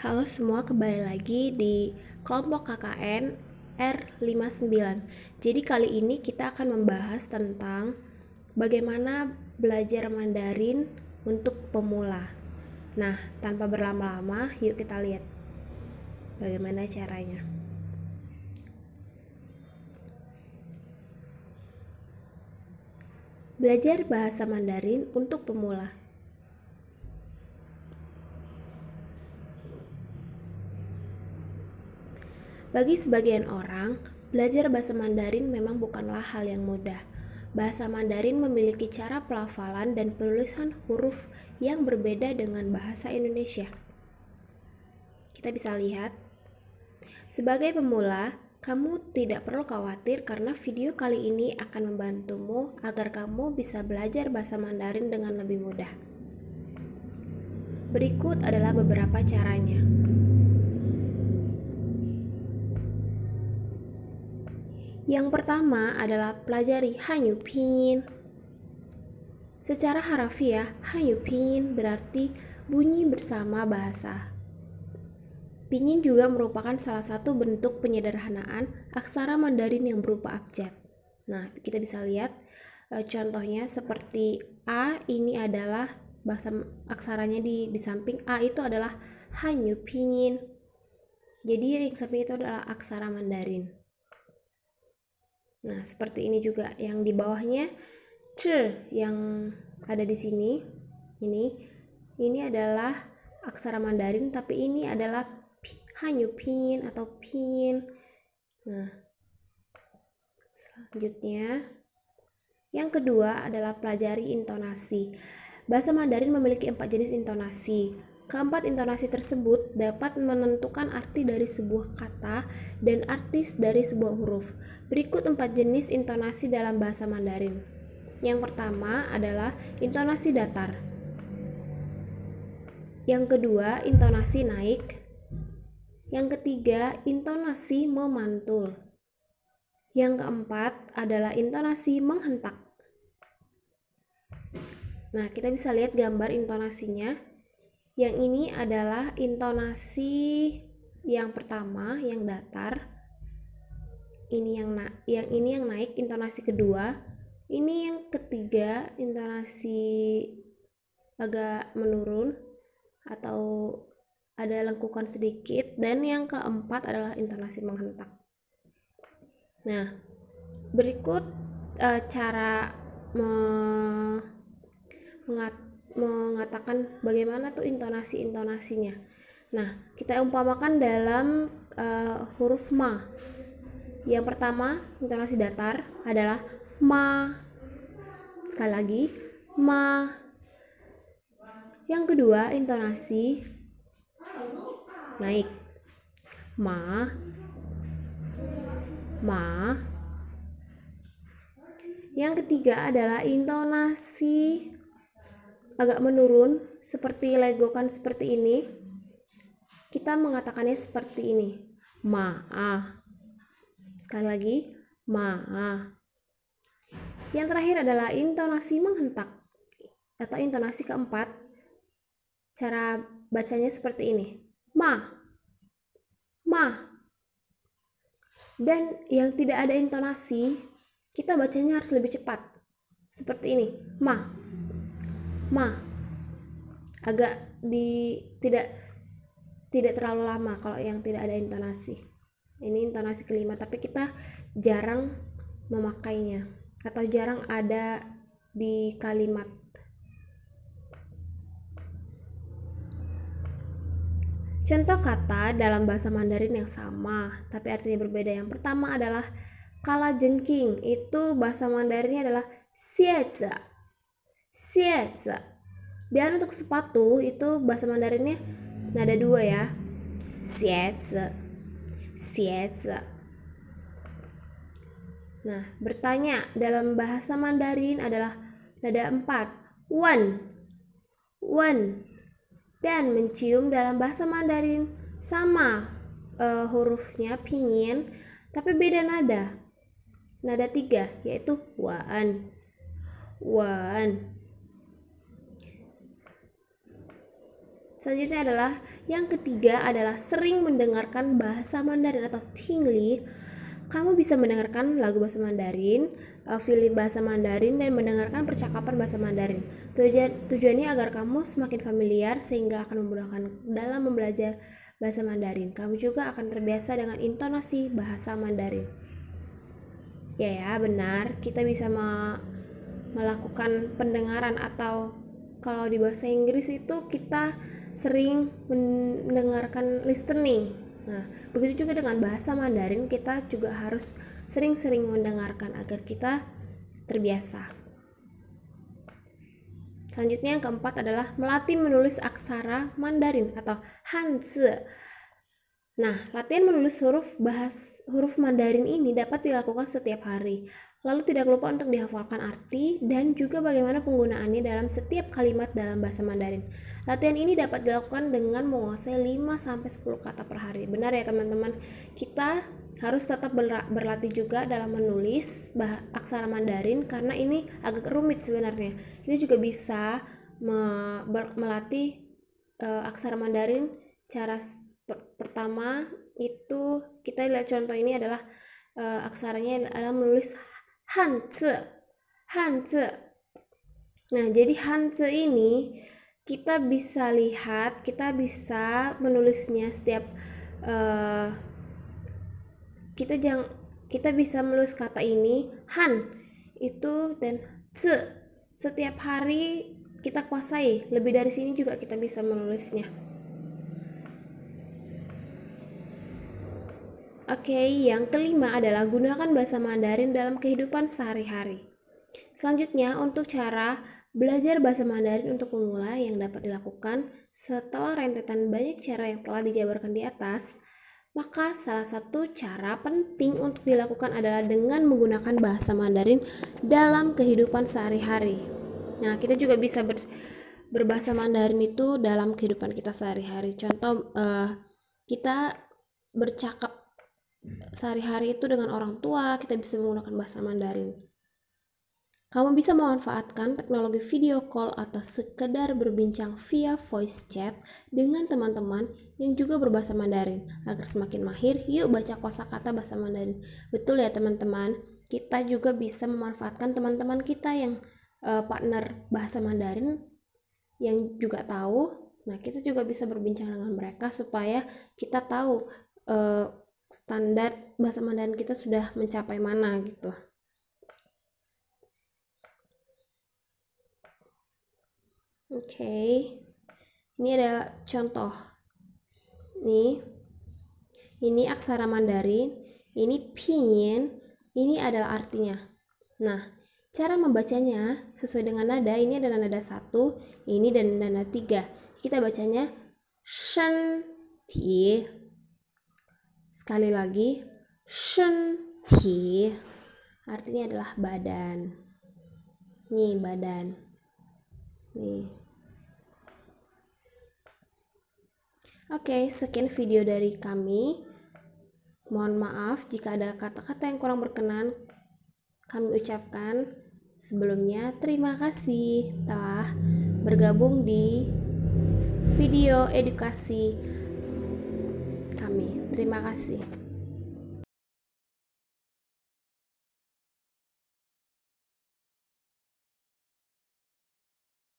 Halo semua, kembali lagi di kelompok KKN R59. Jadi kali ini kita akan membahas tentang bagaimana belajar Mandarin untuk pemula. Nah, tanpa berlama-lama, yuk kita lihat bagaimana caranya. Belajar bahasa Mandarin untuk pemula. Bagi sebagian orang, belajar bahasa Mandarin memang bukanlah hal yang mudah. Bahasa Mandarin memiliki cara pelafalan dan penulisan huruf yang berbeda dengan bahasa Indonesia. Kita bisa lihat, sebagai pemula, kamu tidak perlu khawatir karena video kali ini akan membantumu agar kamu bisa belajar bahasa Mandarin dengan lebih mudah. Berikut adalah beberapa caranya. Yang pertama adalah pelajari Hanyu Pinyin. Secara harafiah, Hanyu Pinyin berarti bunyi bersama bahasa. Pinyin juga merupakan salah satu bentuk penyederhanaan aksara Mandarin yang berupa abjad. Nah, kita bisa lihat contohnya seperti A, ini adalah bahasa aksaranya di samping A itu adalah Hanyu Pinyin. Jadi yang samping itu adalah aksara Mandarin. Nah, seperti ini juga yang di bawahnya C yang ada di sini. Ini adalah aksara Mandarin, tapi ini adalah Hanyu Pinyin atau Pinyin. Nah, selanjutnya yang kedua adalah pelajari intonasi. Bahasa Mandarin memiliki 4 jenis intonasi. Keempat intonasi tersebut dapat menentukan arti dari sebuah kata dan arti dari sebuah huruf. Berikut 4 jenis intonasi dalam bahasa Mandarin. Yang pertama adalah intonasi datar. Yang kedua, intonasi naik. Yang ketiga, intonasi memantul. Yang keempat adalah intonasi menghentak. Nah, kita bisa lihat gambar intonasinya. Yang ini adalah intonasi yang pertama, yang datar. Ini yang naik, intonasi kedua. Ini yang ketiga, intonasi agak menurun atau ada lengkukan sedikit, dan yang keempat adalah intonasi menghentak. Nah, berikut cara mengatakan bagaimana tuh intonasinya. Nah, kita umpamakan dalam huruf ma. Yang pertama, intonasi datar adalah ma. Sekali lagi, ma. Yang kedua, intonasi naik. Ma. Ma. Yang ketiga adalah intonasi agak menurun, seperti legokan seperti ini. Kita mengatakannya seperti ini, ma. Sekali lagi, ma. Yang terakhir adalah intonasi menghentak atau intonasi keempat. Cara bacanya seperti ini, ma. Dan yang tidak ada intonasi, kita bacanya harus lebih cepat, seperti ini, ma. Agak tidak terlalu lama kalau yang tidak ada intonasi. Ini intonasi kelima, tapi kita jarang memakainya atau jarang ada di kalimat. Contoh kata dalam bahasa Mandarin yang sama tapi artinya berbeda. Yang pertama adalah kalajengking. Itu bahasa Mandarinnya adalah xieze. Dan untuk sepatu itu bahasa Mandarinnya nada 2 ya, xieze. Nah, bertanya dalam bahasa Mandarin adalah nada 4, wen. Dan mencium dalam bahasa Mandarin sama hurufnya pinyin, tapi beda nada 3, yaitu wan. Selanjutnya adalah yang ketiga adalah sering mendengarkan bahasa Mandarin atau tingli. Kamu bisa mendengarkan lagu bahasa Mandarin, film bahasa Mandarin, dan mendengarkan percakapan bahasa Mandarin. Tujuannya agar kamu semakin familiar sehingga akan memudahkan dalam membelajar bahasa Mandarin. Kamu juga akan terbiasa dengan intonasi bahasa Mandarin. Ya, benar. Kita bisa melakukan pendengaran, atau kalau di bahasa Inggris itu kita sering mendengarkan listening. Nah, begitu juga dengan bahasa Mandarin, kita juga harus sering-sering mendengarkan agar kita terbiasa. Selanjutnya yang keempat adalah melatih menulis aksara Mandarin atau Hanzi. Nah, latihan menulis huruf Mandarin ini dapat dilakukan setiap hari. Lalu tidak lupa untuk dihafalkan arti dan juga bagaimana penggunaannya dalam setiap kalimat dalam bahasa Mandarin. Latihan ini dapat dilakukan dengan menguasai 5-10 kata per hari. Benar ya teman-teman? Kita harus tetap berlatih juga dalam menulis aksara Mandarin karena ini agak rumit sebenarnya. Kita juga bisa melatih aksara Mandarin. Cara pertama itu kita lihat contoh ini adalah aksaranya adalah menulis Hanzi. Nah, jadi Hanzi ini kita bisa lihat, kita bisa menulisnya setiap kita bisa menulis kata ini Han itu dan Z setiap hari kita kuasai. Lebih dari sini juga kita bisa menulisnya. Oke, yang kelima adalah gunakan bahasa Mandarin dalam kehidupan sehari-hari. Selanjutnya, untuk cara belajar bahasa Mandarin untuk pemula yang dapat dilakukan setelah rentetan banyak cara yang telah dijabarkan di atas, maka salah satu cara penting untuk dilakukan adalah dengan menggunakan bahasa Mandarin dalam kehidupan sehari-hari. Nah, kita juga bisa berbahasa Mandarin itu dalam kehidupan kita sehari-hari. Contoh, kita bercakap sehari-hari itu dengan orang tua, kita bisa menggunakan bahasa Mandarin. Kamu bisa memanfaatkan teknologi video call atau sekedar berbincang via voice chat dengan teman-teman yang juga berbahasa Mandarin. Agar semakin mahir, yuk baca kosakata bahasa Mandarin. Betul ya teman-teman, kita juga bisa memanfaatkan teman-teman kita yang partner bahasa Mandarin yang juga tahu. Nah, kita juga bisa berbincang dengan mereka supaya kita tahu standar bahasa Mandarin kita sudah mencapai mana gitu. Oke. Ini ada contoh. Ini aksara Mandarin, ini pinyin, ini adalah artinya. Nah, cara membacanya sesuai dengan nada, ini adalah nada 1, ini dan nada 3. Kita bacanya shen ti. Sekali lagi, shen ti artinya adalah badan. Nih, badan. Nih. Oke, sekian video dari kami. Mohon maaf jika ada kata-kata yang kurang berkenan kami ucapkan. Sebelumnya, terima kasih telah bergabung di video edukasi kami. Terima kasih.